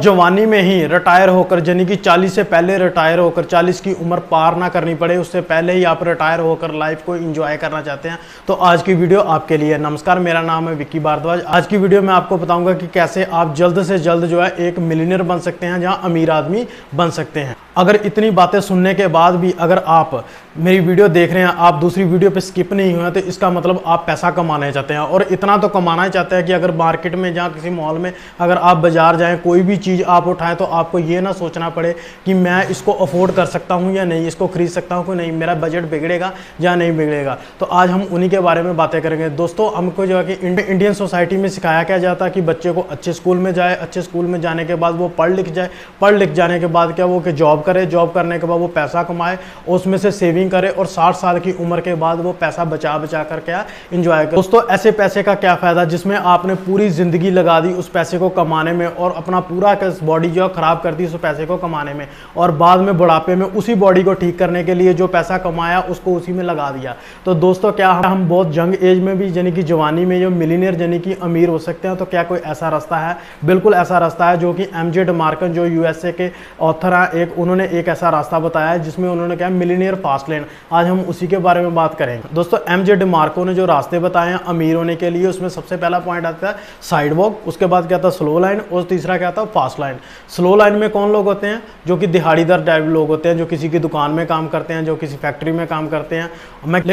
जवानी में ही रिटायर होकर, यानी कि 40 से पहले रिटायर होकर, 40 की उम्र पार ना करनी पड़े, उससे पहले ही आप रिटायर होकर लाइफ को एंजॉय करना चाहते हैं तो आज की वीडियो आपके लिए। नमस्कार, मेरा नाम है विक्की भारद्वाज। आज की वीडियो में आपको बताऊंगा कि कैसे आप जल्द से जल्द जो है एक मिलियनेयर बन सकते हैं, जहां अमीर आदमी बन सकते हैं। अगर इतनी बातें सुनने के बाद भी अगर आप मेरी वीडियो देख रहे हैं, आप दूसरी वीडियो पे स्किप नहीं हुए, तो इसका मतलब आप पैसा कमाना चाहते हैं, और इतना तो कमाना ही चाहते हैं कि अगर मार्केट में, जहाँ किसी मॉल में अगर आप बाजार जाएं, कोई भी चीज़ आप उठाएं तो आपको ये ना सोचना पड़े कि मैं इसको अफोर्ड कर सकता हूँ या नहीं, इसको खरीद सकता हूँ कि नहीं, मेरा बजट बिगड़ेगा या नहीं बिगड़ेगा। तो आज हम उन्हीं के बारे में बातें करेंगे। दोस्तों, हमको जो है कि इंडियन सोसाइटी में सिखाया क्या जाता है कि बच्चे को अच्छे स्कूल में जाए, अच्छे स्कूल में जाने के बाद वो पढ़ लिख जाए, पढ़ लिख जाने के बाद क्या वो कि जॉब करे, जॉब करने के बाद वो पैसा कमाए, उसमें से सेविंग करे, और 60 साल की उम्र के बाद वो पैसा बचा बचा कर क्या एंजॉय करे। दोस्तों, ऐसे पैसे का क्या फायदा जिसमें आपने पूरी जिंदगी लगा दी उस पैसे को कमाने में, और अपना पूरा बॉडी जो खराब कर दी उस पैसे को कमाने में, और बाद में बुढ़ापे में उसी बॉडी को ठीक करने के लिए जो पैसा कमाया उसको उसी में लगा दिया। तो दोस्तों, क्या हम बहुत यंग एज में भी, यानी कि जवानी में जो मिलियनेयर यानी कि अमीर हो सकते हैं? तो क्या कोई ऐसा रास्ता है? बिल्कुल ऐसा रास्ता है, जो कि एमजे डिमार्कन जो यूएसए के ऑथर हैं, उन्होंने एक ऐसा रास्ता बताया है जिसमें उन्होंने क्या मिलियनेयर फास्ट लेन, आज हम उसी के बारे में बात करेंगे। दोस्तों, एमजे डिमार्को ने जो रास्ते बताए हैं अमीर होने के लिए, उसमें सबसे पहला पॉइंट आता है साइड वॉक, उसके बाद क्या था स्लो लाइन, और तीसरा क्या था फास्ट लाइन। स्लो लाइन में कौन लोग होते हैं? जो कि दिहाड़ीदार टाइप लोग होते हैं, जो किसी की दुकान में काम करते हैं, जो किसी फैक्ट्री में काम करते हैं।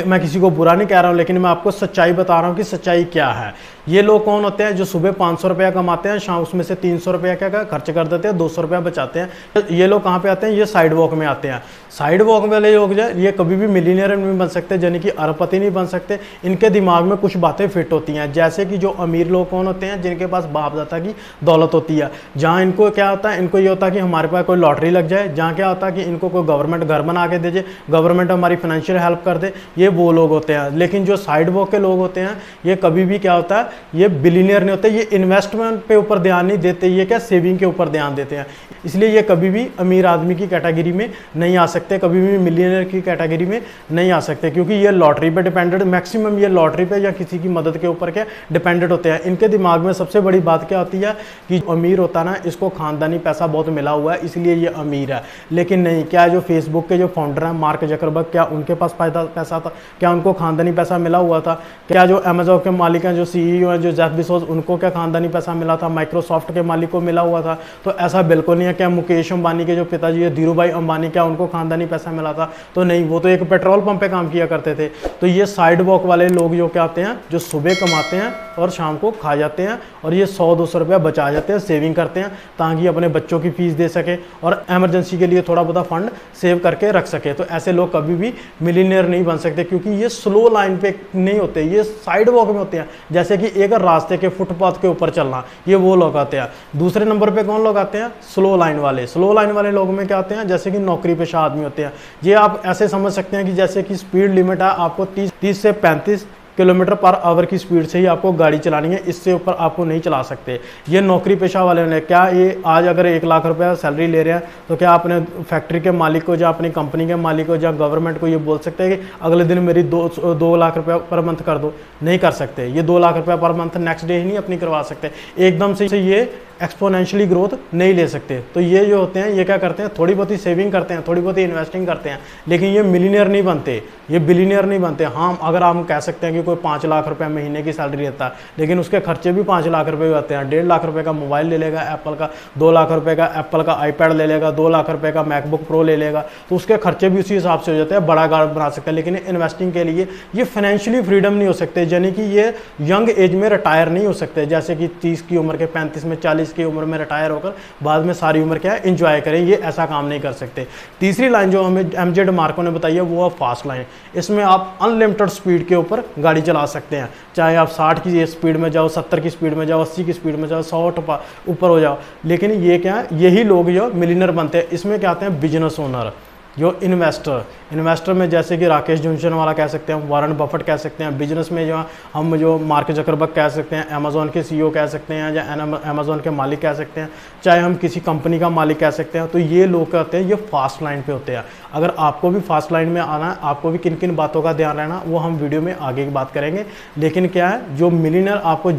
मैं किसी को बुरा नहीं कह रहा हूं, लेकिन मैं आपको सच्चाई बता रहा हूं कि सच्चाई क्या है। ये लोग कौन होते हैं? जो सुबह 500 रुपया कमाते हैं, शाम उसमें से 300 रुपया क्या खर्च कर देते हैं, 200 रुपया बचाते हैं। ये लोग कहाँ पे आते हैं? ये साइड वॉक में आते हैं। साइड वॉक वाले लोग जो ये कभी भी मिलियनेयर नहीं बन सकते, यानी कि अरबपति नहीं बन सकते। इनके दिमाग में कुछ बातें फिट होती हैं, जैसे कि जो अमीर लोग कौन होते हैं? जिनके पास बाप दादा की दौलत होती है। जहाँ इनको क्या होता है? इनको ये होता है कि हमारे पास कोई लॉटरी लग जाए, जहाँ क्या होता है कि इनको कोई गवर्नमेंट घर बना के दे, गवर्नमेंट हमारी फाइनेंशियल हेल्प कर दे, ये वो लोग होते हैं। लेकिन जो साइड वॉक के लोग होते हैं, ये कभी भी क्या होता है? ये बिलियनियर नहीं होते, ये इन्वेस्टमेंट पे ऊपर ध्यान नहीं देते, ये क्या सेविंग के ऊपर ध्यान देते हैं। इसलिए ये कभी भी अमीर आदमी की कैटेगरी में नहीं आ सकते, कभी भी मिलियनियर की कैटेगरी में नहीं आ सकते, क्योंकि ये लॉटरी पे डिपेंडेंट, मैक्सिमम ये लॉटरी पे या किसी की मदद के ऊपर क्या डिपेंडेंट होते हैं। इनके दिमाग में सबसे बड़ी बात क्या होती है कि अमीर होता ना, इसको खानदानी पैसा बहुत मिला हुआ है इसलिए ये अमीर है। लेकिन नहीं, क्या जो फेसबुक के जो फाउंडर हैं मार्क जकरबर्ग, क्या उनके पास पैसा था? क्या उनको खानदानी पैसा मिला हुआ था? क्या जो अमेजॉन के मालिक हैं, जो सीईओ हैं, जो जेफ बेजोस, उनको क्या खानदानी पैसा मिला था? माइक्रोसॉफ्ट के मालिक को मिला हुआ था? तो ऐसा बिल्कुल नहीं है। क्या मुकेश अंबानी के जो पिताजी है धीरू भाई अंबानी, क्या उनको खानदानी पैसा मिला था? तो नहीं, वो तो एक पेट्रोल पंप पे काम किया करते थे। तो ये साइड वॉक वाले लोग जो क्या आते हैं, जो सुबह कमाते हैं और शाम को खा जाते हैं, और ये 100-200 रुपया बचा जाते हैं, सेविंग करते हैं ताकि अपने बच्चों की फीस दे सके और इमरजेंसी के लिए थोड़ा बहुत फंड सेव करके रख सके। तो ऐसे लोग कभी भी मिलियनेयर नहीं बन सकते, क्योंकि ये स्लो लाइन पे नहीं होते, ये साइड वॉक में होते हैं। जैसे कि एक रास्ते के फुटपाथ के ऊपर चलना, ये वो लोग आते हैं। दूसरे नंबर पे कौन लोग आते हैं? स्लो लाइन वाले। स्लो लाइन वाले लोगों में क्या आते हैं? जैसे कि नौकरी पेशा आदमी होते हैं। ये आप ऐसे समझ सकते हैं कि जैसे कि स्पीड लिमिट है आपको 30 से 35 किलोमीटर पर आवर की स्पीड से ही आपको गाड़ी चलानी है, इससे ऊपर आपको नहीं चला सकते। ये नौकरी पेशा वाले ने क्या, ये आज अगर 1 लाख रुपया सैलरी ले रहे हैं, तो क्या अपने फैक्ट्री के मालिक को, या अपनी कंपनी के मालिक को, या गवर्नमेंट को ये बोल सकते हैं कि अगले दिन मेरी 2 लाख रुपया पर मंथ कर दो? नहीं कर सकते। ये 2 लाख रुपया पर मंथ नेक्स्ट डे ही नहीं अपनी करवा सकते, एकदम से ये एक्सपोनेंशियली ग्रोथ नहीं ले सकते। तो ये जो होते हैं, ये क्या करते हैं? थोड़ी बहुत ही सेविंग करते हैं, थोड़ी बहुत ही इन्वेस्टिंग करते हैं, लेकिन ये मिलियनेयर नहीं बनते, ये बिलियनियर नहीं बनते। हाँ, अगर हम कह सकते हैं कि कोई 5 लाख रुपया महीने की सैलरी लेता है, लेकिन उसके खर्चे भी 5 लाख रुपए होते हैं। 1.5 लाख रुपए का मोबाइल ले लेगा एप्पल का, 2 लाख रुपए का एप्पल का आईपैड ले लेगा, 2 लाख रुपए का मैकबुक प्रो ले लेगा, तो उसके खर्चे भी उसी हिसाब से हो जाते हैं, बड़ा गार्ड बना सकता है। लेकिन इन्वेस्टिंग के लिए ये फाइनेंशियली फ्रीडम नहीं हो सकते, यानी कि ये यंग एज में रिटायर नहीं हो सकते, जैसे कि 30 की उम्र के, 35 में, 40 की उम्र में रिटायर होकर बाद में सारी उम्र क्या है एंजॉय करें, ये ऐसा काम नहीं कर सकते। तीसरी लाइन जो हमें एमजे डिमार्को ने बताई है वो है फास्ट लाइन। इसमें आप अनलिमिटेड स्पीड के ऊपर गाड़ी चला सकते हैं, चाहे आप 60 की स्पीड में जाओ, 70 की स्पीड में जाओ, 80 की स्पीड में जाओ, 100 ऊपर हो जाओ। लेकिन ये क्या है, यही लोग जो मिलियनर बनते हैं। इसमें क्या आते हैं? बिजनेस ओनर, जो इन्वेस्टर में जैसे कि राकेश झुनझुनवाला कह सकते हैं, वारन बफेट कह सकते हैं। बिजनेस में जो हम जो मार्क जकरबर्ग कह सकते हैं, अमेजोन के सीईओ कह सकते हैं, या अमेजोन के मालिक कह सकते हैं, चाहे हम किसी कंपनी का मालिक कह सकते हैं। तो ये लोग कहते हैं ये फास्ट लाइन पे होते हैं। अगर आपको भी फास्ट लाइन में आना है, आपको भी किन किन बातों का ध्यान रहना, वो हम वीडियो में आगे की बात करेंगे। लेकिन क्या है, जो मिलियनेयर आपको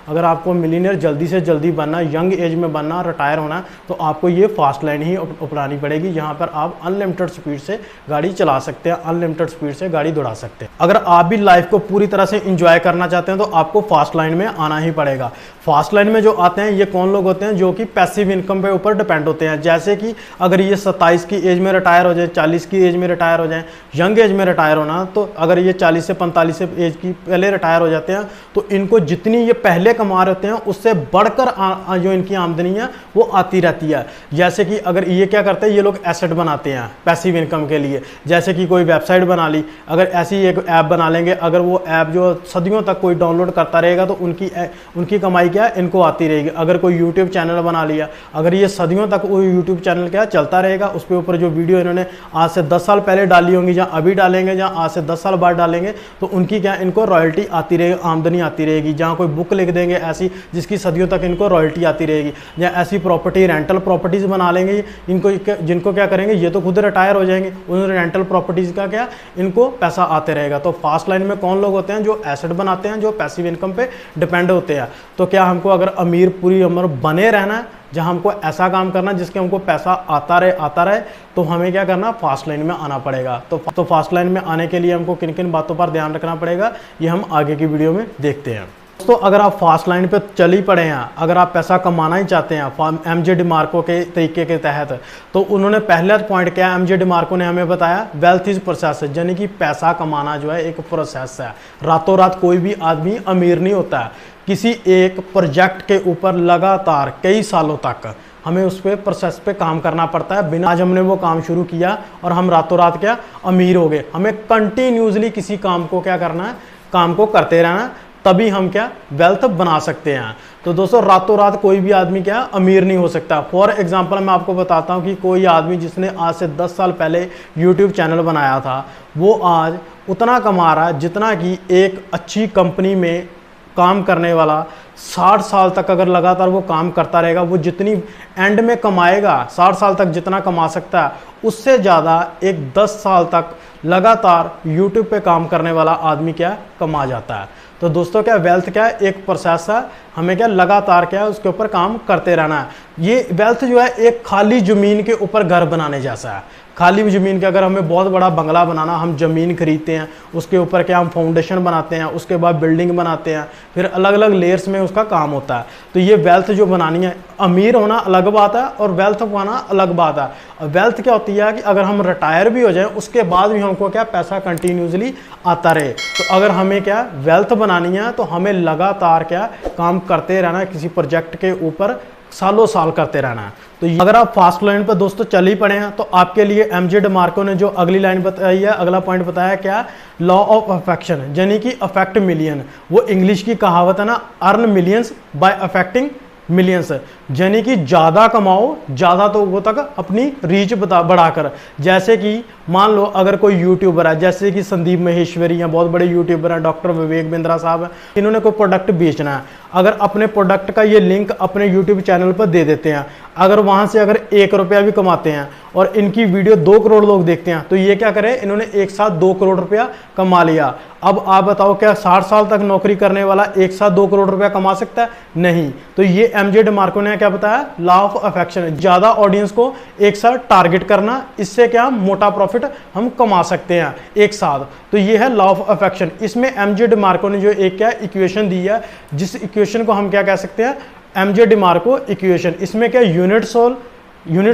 अगर आपको मिलीनियर जल्दी से जल्दी बनना, यंग एज में बनना, रिटायर होना, तो आपको ये फास्ट लाइन ही अपनानी पड़ेगी, जहाँ पर आप अनलिमिटेड स्पीड से गाड़ी चला सकते हैं, अनलिमिटेड स्पीड से गाड़ी दौड़ा सकते हैं। अगर आप भी लाइफ को पूरी तरह से इंजॉय करना चाहते हैं तो आपको फास्ट लाइन में आना ही पड़ेगा। फास्ट लाइन में जो आते हैं ये कौन लोग होते हैं? जो कि पैसिव इनकम पे ऊपर डिपेंड होते हैं। जैसे कि अगर ये 27 की एज में रिटायर हो जाए, 40 की एज में रिटायर हो जाए, यंग एज में रिटायर होना, तो अगर ये 40 से 45 से एज की पहले रिटायर हो जाते हैं तो इनको जितनी ये पहले कमा रहे होते हैं उससे बढ़कर जो इनकी आमदनी है वो आती रहती है। जैसे कि अगर ये क्या करते हैं, ये लोग एसेट बनाते हैं पैसिव इनकम के लिए। जैसे कि कोई वेबसाइट बना ली, अगर ऐसी एक ऐप बना लेंगे, अगर वो ऐप जो सदियों तक कोई डाउनलोड करता रहेगा तो उनकी कमाई क्या है, इनको आती रहेगी। अगर कोई यूट्यूब चैनल बना लिया, अगर ये सदियों तक वो यूट्यूब चैनल क्या चलता रहेगा, उस पे ऊपर जो वीडियो इन्होंने आज से 10 साल पहले डाली होंगी या अभी डालेंगे या आज से 10 साल बाद डालेंगे, तो उनकी क्या इनको रॉयल्टी आती रहेगी, आमदनी आती रहेगी। जहाँ कोई बुक लिख देंगे ऐसी जिसकी सदियों तक इनको रॉयल्टी आती रहेगी, या ऐसी प्रॉपर्टी रेंटल प्रॉपर्टीज बना लेंगे इनको, जिनको क्या करेंगे, ये तो खुद रिटायर हो जाएंगे, उन रेंटल प्रॉपर्टीज का क्या इनको पैसा आते रहेगा। तो फास्ट लाइन में कौन लोग होते हैं? जो एसेट बनाते हैं, जो पैसिव इनकम पे डिपेंड होते हैं। तो क्या हमको अगर अमीर पूरी उम्र बने रहना है, जहां हमको ऐसा काम करना जिसके हमको पैसा आता रहे, तो हमें क्या करना, फास्ट लाइन में आना पड़ेगा। तो फास्ट लाइन में आने के लिए हमको किन किन बातों पर ध्यान रखना पड़ेगा, ये हम आगे की वीडियो में देखते हैं। दोस्तों, अगर आप फास्ट लाइन पे चल ही पड़े हैं, अगर आप पैसा कमाना ही चाहते हैं एमजे डिमार्को के तरीके के तहत, तो उन्होंने पहला पॉइंट क्या है, एमजे डिमार्को ने हमें बताया, वेल्थ इज प्रोसेस, यानी कि पैसा कमाना जो है एक प्रोसेस है। रातों रात कोई भी आदमी अमीर नहीं होता है। किसी एक प्रोजेक्ट के ऊपर लगातार कई सालों तक हमें उस पर प्रोसेस पे काम करना पड़ता है। बिना आज हमने वो काम शुरू किया और हम रातों रात क्या अमीर हो गए। हमें कंटिन्यूसली किसी काम को क्या करना है, काम को करते रहना, तभी हम क्या वेल्थ बना सकते हैं। तो दोस्तों, रातों रात कोई भी आदमी क्या अमीर नहीं हो सकता। फॉर एग्जांपल मैं आपको बताता हूं कि कोई आदमी जिसने आज से 10 साल पहले यूट्यूब चैनल बनाया था, वो आज उतना कमा रहा है जितना कि एक अच्छी कंपनी में काम करने वाला 60 साल तक अगर लगातार वो काम करता रहेगा, वो जितनी एंड में कमाएगा, 60 साल तक जितना कमा सकता है, उससे ज़्यादा एक 10 साल तक लगातार यूट्यूब पे काम करने वाला आदमी क्या कमा जाता है। तो दोस्तों, क्या वेल्थ क्या है, एक प्रोसेस है, हमें क्या लगातार क्या है उसके ऊपर काम करते रहना है। ये वेल्थ जो है एक खाली ज़मीन के ऊपर घर बनाने जैसा है। खाली ज़मीन के, अगर हमें बहुत बड़ा बंगला बनाना, हम ज़मीन खरीदते हैं, उसके ऊपर क्या हम फाउंडेशन बनाते हैं, उसके बाद बिल्डिंग बनाते हैं, फिर अलग अलग लेयर्स में उसका काम होता है। तो ये वेल्थ जो बनानी है, अमीर होना अलग बात है और वेल्थ पाना अलग बात है। वेल्थ क्या होती है कि अगर हम रिटायर भी हो जाए उसके बाद भी हमको क्या पैसा कंटिन्यूसली आता रहे। तो अगर हमें क्या वेल्थ बनानी है तो हमें लगातार क्या काम करते रहना है, किसी प्रोजेक्ट के ऊपर सालों साल करते रहना है। तो अगर आप फास्ट लाइन पर दोस्तों चल ही पड़े हैं, तो आपके लिए एमजे डिमार्को ने जो अगली लाइन बताई है, अगला पॉइंट बताया क्या, लॉ ऑफ अफेक्शन, यानी कि अफेक्ट मिलियन। वो इंग्लिश की कहावत है ना, earn millions by affecting millions, यानी कि ज़्यादा कमाओ ज़्यादा तो वो तक अपनी रीच बढ़ाकर। जैसे कि मान लो अगर कोई यूट्यूबर है, जैसे कि संदीप महेश्वरी हैं, बहुत बड़े यूट्यूबर हैं, डॉक्टर विवेक बिंद्रा साहब हैं, इन्होंने कोई प्रोडक्ट बेचना है, अगर अपने प्रोडक्ट का ये लिंक अपने यूट्यूब चैनल पर दे देते हैं, अगर वहाँ से अगर 1 रुपया भी कमाते हैं और इनकी वीडियो 2 करोड़ लोग देखते हैं, तो ये क्या करें, इन्होंने एक साथ 2 करोड़ रुपया कमा लिया। अब आप बताओ क्या 60 साल तक नौकरी करने वाला एक साथ 2 करोड़ रुपया कमा सकता है? नहीं। तो ये एमजे डिमार्को ने क्या बताया, लॉ ऑफ अफेक्शन, ज्यादा ऑडियंस को एक साथ टारगेट करना, इससे क्या मोटा प्रॉफिट हम कमा सकते हैं एक साथ। तो ये है लॉ ऑफ अफेक्शन। इसमें एमजे डिमार्को ने जो एक क्या इक्वेशन दी है, जिस इक्वेशन को हम क्या कह सकते हैं, एमजे डिमार्को इक्वेशन। इसमें क्या यूनिट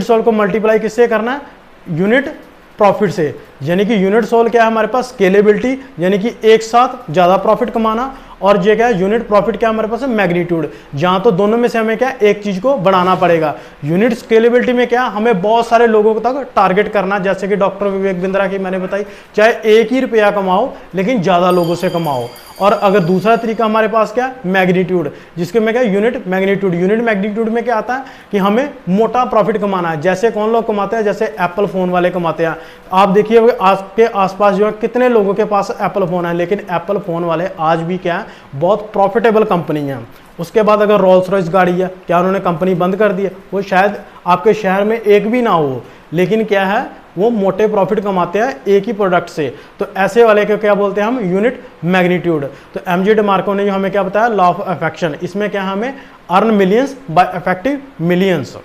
सोल को मल्टीप्लाई किससे करना है, यूनिट प्रॉफिट से, यानी कि यूनिट सोल क्या है हमारे पास, स्केलेबिलिटी, यानी कि एक साथ ज्यादा प्रॉफिट कमाना, और ये क्या है यूनिट प्रॉफिट क्या हमारे पास है, मैग्नीट्यूड। जहां तो दोनों में से हमें क्या एक चीज को बढ़ाना पड़ेगा। यूनिट स्केलेबिलिटी में क्या हमें बहुत सारे लोगों तक टारगेट करना, जैसे कि डॉक्टर विवेक बिंद्रा की मैंने बताई, चाहे 1 ही रुपया कमाओ लेकिन ज्यादा लोगों से कमाओ। और अगर दूसरा तरीका हमारे पास क्या मैग्नीट्यूड, जिसके में क्या यूनिट मैग्नीट्यूड में क्या आता है कि हमें मोटा प्रॉफिट कमाना है। जैसे कौन लोग कमाते हैं, जैसे एप्पल फोन वाले कमाते हैं। आप देखिए आपके आसपास जो है कितने लोगों के पास एप्पल फोन है, लेकिन एप्पल फोन वाले आज भी क्या है बहुत प्रॉफिटेबल कंपनी है। उसके बाद अगर रोल्स रॉयस गाड़ी है, क्या उन्होंने कंपनी बंद कर दी है? वो शायद आपके शहर में एक भी ना हो, लेकिन क्या है वो मोटे प्रॉफिट कमाते हैं एक ही प्रोडक्ट से। तो ऐसे वाले को क्या बोलते हैं हम, यूनिट मैग्नीट्यूड। तो एमजे डिमार्को ने जो हमें क्या बताया, लॉ ऑफ अफेक्शन, इसमें क्या हमें earn millions by affective millions.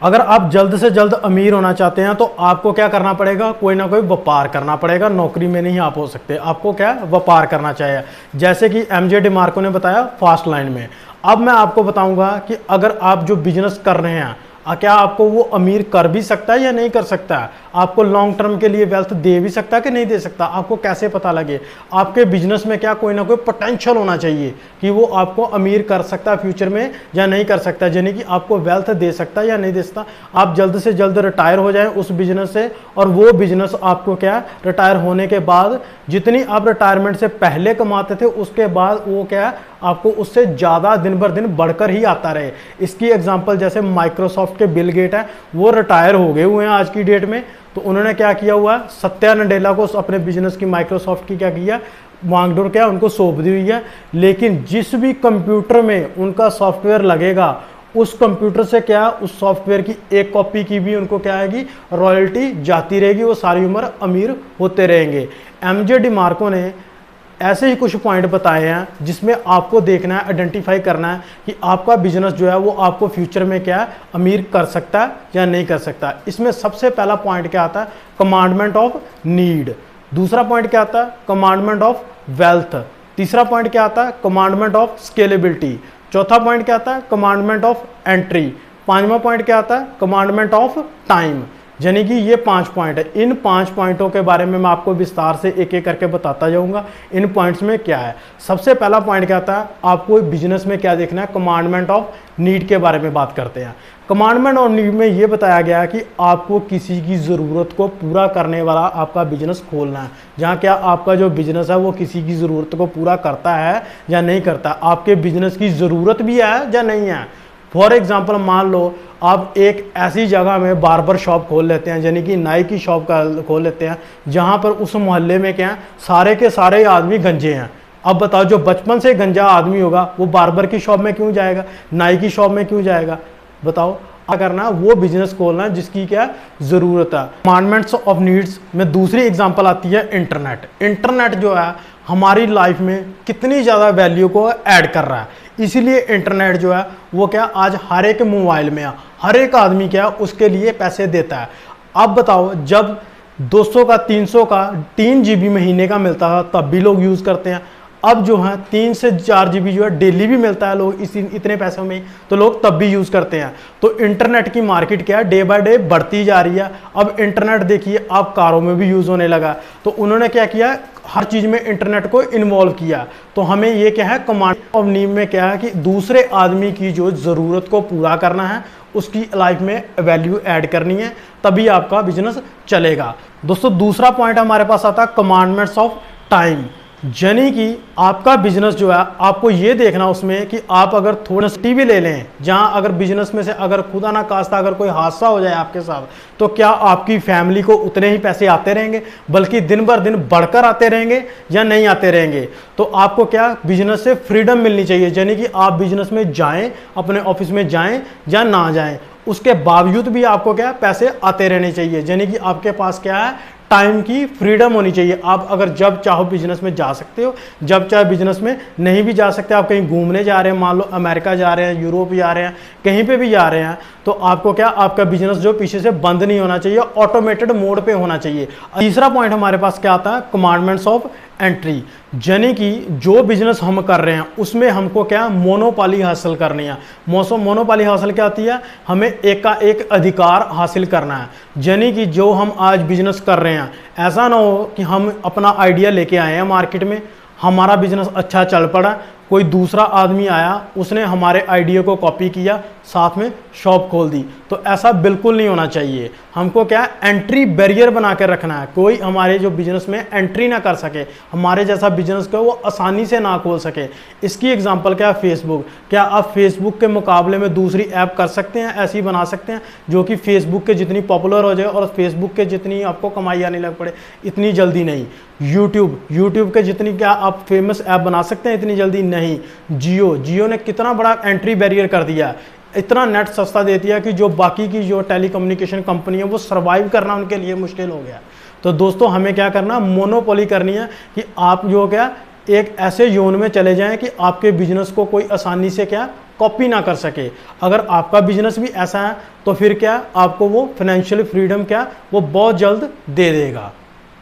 अगर आप जल्द से जल्द अमीर होना चाहते हैं तो आपको क्या करना पड़ेगा, कोई ना कोई व्यापार करना पड़ेगा, नौकरी में नहीं आप हो सकते, आपको क्या व्यापार करना चाहिए। जैसे कि एमजे डिमार्को ने बताया फास्ट लाइन में। अब मैं आपको बताऊंगा कि अगर आप जो बिजनेस कर रहे हैं क्या आपको वो अमीर कर भी सकता है या नहीं कर सकता है, आपको लॉन्ग टर्म के लिए वेल्थ दे भी सकता है कि नहीं दे सकता, आपको कैसे पता लगे। आपके बिजनेस में क्या कोई ना कोई पोटेंशियल होना चाहिए कि वो आपको अमीर कर सकता है फ्यूचर में या नहीं कर सकता, यानी कि आपको वेल्थ दे सकता है या नहीं दे सकता। आप जल्द से जल्द रिटायर हो जाएं उस बिजनेस से, और वो बिजनेस आपको क्या रिटायर होने के बाद जितनी आप रिटायरमेंट से पहले कमाते थे उसके बाद वो क्या आपको उससे ज़्यादा दिन बर दिन बढ़कर ही आता रहे। इसकी एग्जांपल जैसे माइक्रोसॉफ्ट के बिल गेट है, वो रिटायर हो गए हुए हैं आज की डेट में, तो उन्होंने क्या किया हुआ है, सत्या नडेला को अपने बिजनेस की माइक्रोसॉफ्ट की क्या किया, मांगडोर क्या उनको सौंप दी हुई है। लेकिन जिस भी कंप्यूटर में उनका सॉफ्टवेयर लगेगा उस कंप्यूटर से क्या उस सॉफ्टवेयर की एक कॉपी की भी उनको क्या आएगी, रॉयल्टी जाती रहेगी, वो सारी उम्र अमीर होते रहेंगे। एमजे डिमार्को ने ऐसे ही कुछ पॉइंट बताए हैं जिसमें आपको देखना है, आइडेंटिफाई करना है कि आपका बिजनेस जो है वो आपको फ्यूचर में क्या अमीर कर सकता है या नहीं कर सकता। इसमें सबसे पहला पॉइंट क्या आता है, कमांडमेंट ऑफ नीड। दूसरा पॉइंट क्या आता है, कमांडमेंट ऑफ वेल्थ। तीसरा पॉइंट क्या आता है, कमांडमेंट ऑफ स्केलेबिलिटी। चौथा पॉइंट क्या आता है, कमांडमेंट ऑफ एंट्री। पांचवा पॉइंट क्या आता है, कमांडमेंट ऑफ टाइम। यानी कि ये 5 पॉइंट है। इन 5 पॉइंटों के बारे में मैं आपको विस्तार से एक एक करके बताता जाऊंगा इन पॉइंट्स में क्या है। सबसे पहला पॉइंट क्या आता है, आपको बिजनेस में क्या देखना है, कमांडमेंट ऑफ नीड के बारे में बात करते हैं। कमांडमेंट ऑफ नीड में ये बताया गया है कि आपको किसी की ज़रूरत को पूरा करने वाला आपका बिजनेस खोलना है, जहाँ क्या आपका जो बिजनेस है वो किसी की ज़रूरत को पूरा करता है या नहीं करता, आपके बिजनेस की ज़रूरत भी है या नहीं है। फॉर एग्जाम्पल मान लो आप एक ऐसी जगह में बार्बर शॉप खोल लेते हैं, यानी कि नाई की शॉप का खोल लेते हैं, जहाँ पर उस मोहल्ले में क्या है सारे के सारे आदमी गंजे हैं। अब बताओ जो बचपन से गंजा आदमी होगा वो बार्बर की शॉप में क्यों जाएगा, नाई की शॉप में क्यों जाएगा। बताओ क्या करना, वो बिजनेस खोलना है जिसकी क्या ज़रूरत है। कमांडमेंट्स ऑफ नीड्स में दूसरी एग्जांपल आती है इंटरनेट। इंटरनेट जो है हमारी लाइफ में कितनी ज़्यादा वैल्यू को ऐड कर रहा है, इसीलिए इंटरनेट जो है वो क्या आज हर एक मोबाइल में है, हर एक आदमी क्या उसके लिए पैसे देता है। अब बताओ जब 200 का 300 का 3 GB महीने का मिलता था तब भी लोग यूज़ करते हैं। अब जो है 3 से 4 GB जो है डेली भी मिलता है लोग इतने पैसों में, तो लोग तब भी यूज़ करते हैं। तो इंटरनेट की मार्केट क्या है डे बाय डे बढ़ती जा रही है। अब इंटरनेट देखिए आप कारों में भी यूज़ होने लगा, तो उन्होंने क्या किया, हर चीज़ में इंटरनेट को इन्वॉल्व किया। तो हमें ये क्या है, कमांड ऑफ नीड में क्या है कि दूसरे आदमी की जो ज़रूरत को पूरा करना है, उसकी लाइफ में वैल्यू ऐड करनी है, तभी आपका बिजनेस चलेगा। दोस्तों दूसरा पॉइंट हमारे पास आता है कमांडमेंट्स ऑफ टाइम। यानी कि आपका बिजनेस जो है आपको ये देखना उसमें कि आप अगर थोड़ा टीवी ले लें, जहां अगर बिजनेस में से अगर खुदा ना खास्ता अगर कोई हादसा हो जाए आपके साथ, तो क्या आपकी फैमिली को उतने ही पैसे आते रहेंगे, बल्कि दिन भर दिन बढ़कर आते रहेंगे या नहीं आते रहेंगे। तो आपको क्या बिजनेस से फ्रीडम मिलनी चाहिए, यानी कि आप बिजनेस में जाएं, अपने ऑफिस में जाएं या ना जाएं, उसके बावजूद भी आपको क्या पैसे आते रहने चाहिए। यानी कि आपके पास क्या है, टाइम की फ्रीडम होनी चाहिए। आप अगर जब चाहो बिजनेस में जा सकते हो, जब चाहे बिजनेस में नहीं भी जा सकते। आप कहीं घूमने जा रहे हैं, मान लो अमेरिका जा रहे हैं, यूरोप जा रहे हैं, कहीं पे भी जा रहे हैं, तो आपको क्या आपका बिजनेस जो पीछे से बंद नहीं होना चाहिए, ऑटोमेटेड मोड पे होना चाहिए। तीसरा पॉइंट हमारे पास क्या आता है, कमांडमेंट्स ऑफ एंट्री। यानी कि जो बिजनेस हम कर रहे हैं उसमें हमको क्या मोनोपाली हासिल करनी है। मोनोपाली हासिल क्या होती है, हमें एक का एक अधिकार हासिल करना है। यानी कि जो हम आज बिजनेस कर रहे हैं, ऐसा ना हो कि हम अपना आइडिया लेके आए हैं मार्केट में, हमारा बिजनेस अच्छा चल पड़ा, कोई दूसरा आदमी आया उसने हमारे आइडिया को कॉपी किया, साथ में शॉप खोल दी, तो ऐसा बिल्कुल नहीं होना चाहिए। हमको क्या एंट्री बैरियर बना कर रखना है, कोई हमारे जो बिजनेस में एंट्री ना कर सके, हमारे जैसा बिजनेस को वो आसानी से ना खोल सके। इसकी एग्जांपल क्या है, फेसबुक। क्या आप फेसबुक के मुकाबले में दूसरी ऐप कर सकते हैं, ऐसी बना सकते हैं जो कि फेसबुक के जितनी पॉपुलर हो जाए और फेसबुक के जितनी आपको कमाई आने लग पड़े, इतनी जल्दी नहीं। यूट्यूब के जितनी क्या आप फेमस ऐप बना सकते हैं, इतनी जल्दी नहीं। जियो ने कितना बड़ा एंट्री बैरियर कर दिया, इतना नेट सस्ता देती है कि जो बाकी की जो टेलीकम्युनिकेशन कंपनी है वो सर्वाइव करना उनके लिए मुश्किल हो गया। तो दोस्तों हमें क्या करना, मोनोपोली करनी है कि आप जो क्या एक ऐसे जोन में चले जाएं कि आपके बिजनेस को कोई आसानी से क्या कॉपी ना कर सके। अगर आपका बिजनेस भी ऐसा है तो फिर क्या आपको वो फाइनेंशियल फ्रीडम क्या वो बहुत जल्द दे देगा।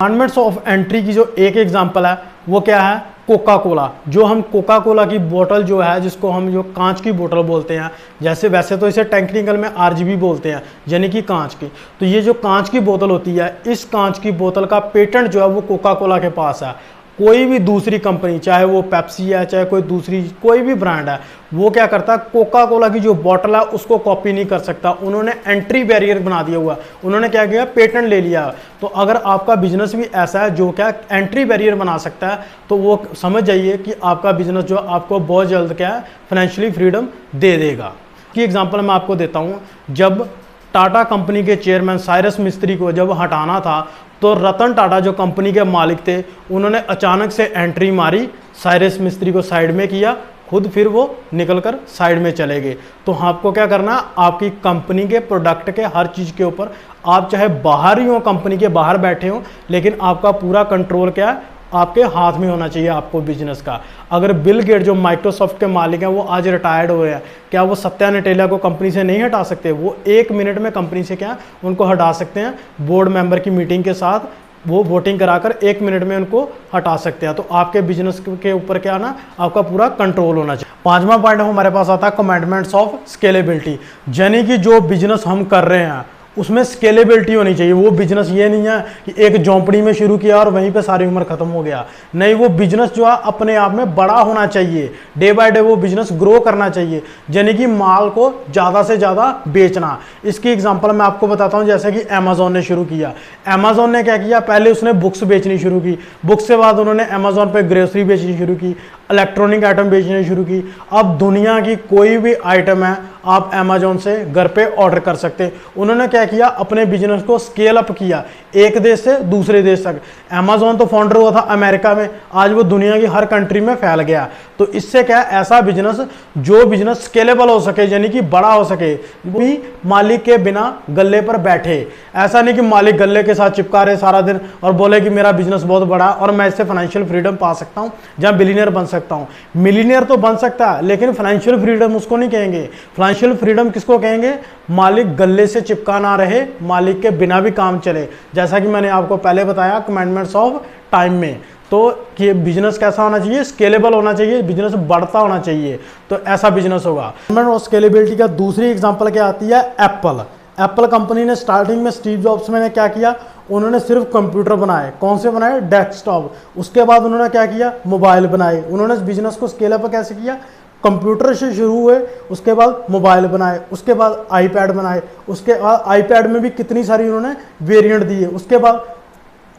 कमांडमेंट्स ऑफ एंट्री की जो एक एग्जांपल है वो क्या है, कोका कोला। जो हम कोका कोला की बोतल जो है, जिसको हम जो कांच की बोतल बोलते हैं, जैसे वैसे तो इसे टेक्निकल में आरजीबी बोलते हैं यानी कि कांच की। तो ये जो कांच की बोतल होती है, इस कांच की बोतल का पेटेंट जो है वो कोका कोला के पास है। कोई भी दूसरी कंपनी, चाहे वो पेप्सी है, चाहे कोई दूसरी कोई भी ब्रांड है, वो क्या करता है, कोका कोला की जो बॉटल है उसको कॉपी नहीं कर सकता। उन्होंने एंट्री बैरियर बना दिया हुआ, उन्होंने क्या किया, पेटेंट ले लिया। तो अगर आपका बिजनेस भी ऐसा है जो क्या एंट्री बैरियर बना सकता है, तो वो समझ जाइए कि आपका बिजनेस जो आपको बहुत जल्द क्या है फाइनेंशियली फ्रीडम दे देगा। की एग्जाम्पल मैं आपको देता हूँ। जब टाटा कंपनी के चेयरमैन साइरस मिस्त्री को जब हटाना था, तो रतन टाटा जो कंपनी के मालिक थे, उन्होंने अचानक से एंट्री मारी, साइरस मिस्त्री को साइड में किया, खुद फिर वो निकलकर साइड में चले गए। तो आपको क्या करना, आपकी कंपनी के प्रोडक्ट के हर चीज़ के ऊपर, आप चाहे बाहर ही हो, कंपनी के बाहर बैठे हो, लेकिन आपका पूरा कंट्रोल क्या है, आपके हाथ में होना चाहिए आपको बिजनेस का। अगर बिल गेट जो माइक्रोसॉफ्ट के मालिक हैं वो आज रिटायर्ड हो रहे हैं, क्या वो सत्या नडेला को कंपनी से नहीं हटा सकते? वो 1 मिनट में कंपनी से क्या उनको हटा सकते हैं, बोर्ड मेंबर की मीटिंग के साथ वो वोटिंग कराकर 1 मिनट में उनको हटा सकते हैं। तो आपके बिजनेस के ऊपर क्या ना, आपका पूरा कंट्रोल होना चाहिए। 5वां पॉइंट हमारे पास आता है कमांडमेंट्स ऑफ स्केलेबिलिटी, यानी कि जो बिजनेस हम कर रहे हैं उसमें स्केलेबिलिटी होनी चाहिए। वो बिजनेस ये नहीं है कि एक झोंपड़ी में शुरू किया और वहीं पे सारी उम्र खत्म हो गया। नहीं, वो बिजनेस जो है अपने आप में बड़ा होना चाहिए, डे बाय डे वो बिजनेस ग्रो करना चाहिए, यानी कि माल को ज़्यादा से ज़्यादा बेचना। इसकी एग्जांपल मैं आपको बताता हूँ, जैसे कि अमेजोन ने शुरू किया। अमेजोन ने क्या किया, पहले उसने बुक्स बेचनी शुरू की, बुक्स के बाद उन्होंने अमेजोन पे ग्रोसरी बेचनी शुरू की, इलेक्ट्रॉनिक आइटम बेचनी शुरू की। अब दुनिया की कोई भी आइटम है आप अमेजोन से घर पे ऑर्डर कर सकते। उन्होंने क्या किया, अपने बिजनेस को स्केल अप किया, एक देश से दूसरे देश तक। अमेजोन तो फाउंडर हुआ था अमेरिका में, आज वो दुनिया की हर कंट्री में फैल गया। तो इससे क्या, ऐसा बिजनेस जो बिजनेस स्केलेबल हो सके, यानी कि बड़ा हो सके, भी मालिक के बिना गल्ले पर बैठे। ऐसा नहीं कि मालिक गल्ले के साथ चिपका रहे सारा दिन और बोले कि मेरा बिजनेस बहुत बड़ा और मैं इससे फाइनेंशियल फ्रीडम पा सकता हूँ, जहाँ बिलियनियर बन सकता हूँ। मिलियनियर तो बन सकता है, लेकिन फाइनेंशियल फ्रीडम उसको नहीं कहेंगे। फाइनेंशियल फ्रीडम किसको कहेंगे, मालिक गल्ले से चिपका ना रहे, मालिक के बिना भी काम चले। जैसा कि मैंने आपको पहले बताया कमांडमेंट्स ऑफ टाइम में, तो कि बिजनेस कैसा होना चाहिए, स्केलेबल होना चाहिए, बिजनेस बढ़ता होना चाहिए, तो ऐसा बिजनेस होगा। और स्केलेबिलिटी का दूसरी एग्जांपल क्या आती है, एप्पल। एप्पल कंपनी ने स्टार्टिंग में स्टीव जॉब्स ने क्या किया, उन्होंने सिर्फ कंप्यूटर बनाए। कौन से बनाए, डेस्कटॉप। उसके बाद उन्होंने क्या किया, मोबाइल बनाए। उन्होंने इस बिजनेस को स्केल अप कैसे किया, कंप्यूटर से शुरू हुए, उसके बाद मोबाइल बनाए, उसके बाद आईपैड बनाए, उसके बाद आईपैड में भी कितनी सारी उन्होंने वेरिएंट दिए, उसके बाद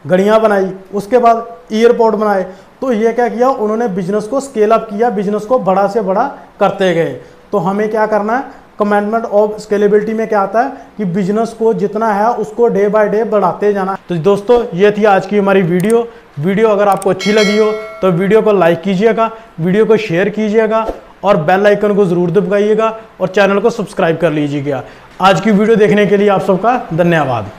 घड़ियाँ बनाई, उसके बाद ईयरपॉड बनाए। तो ये क्या किया, उन्होंने बिजनेस को स्केल अप किया, बिजनेस को बड़ा से बड़ा करते गए। तो हमें क्या करना है, कमांडमेंट ऑफ स्केलेबिलिटी में क्या आता है कि बिजनेस को जितना है उसको डे बाय डे बढ़ाते जाना। तो दोस्तों ये थी आज की हमारी वीडियो अगर आपको अच्छी लगी हो तो वीडियो को लाइक कीजिएगा, वीडियो को शेयर कीजिएगा और बेल आइकन को जरूर दबाइएगा और चैनल को सब्सक्राइब कर लीजिएगा। आज की वीडियो देखने के लिए आप सबका धन्यवाद।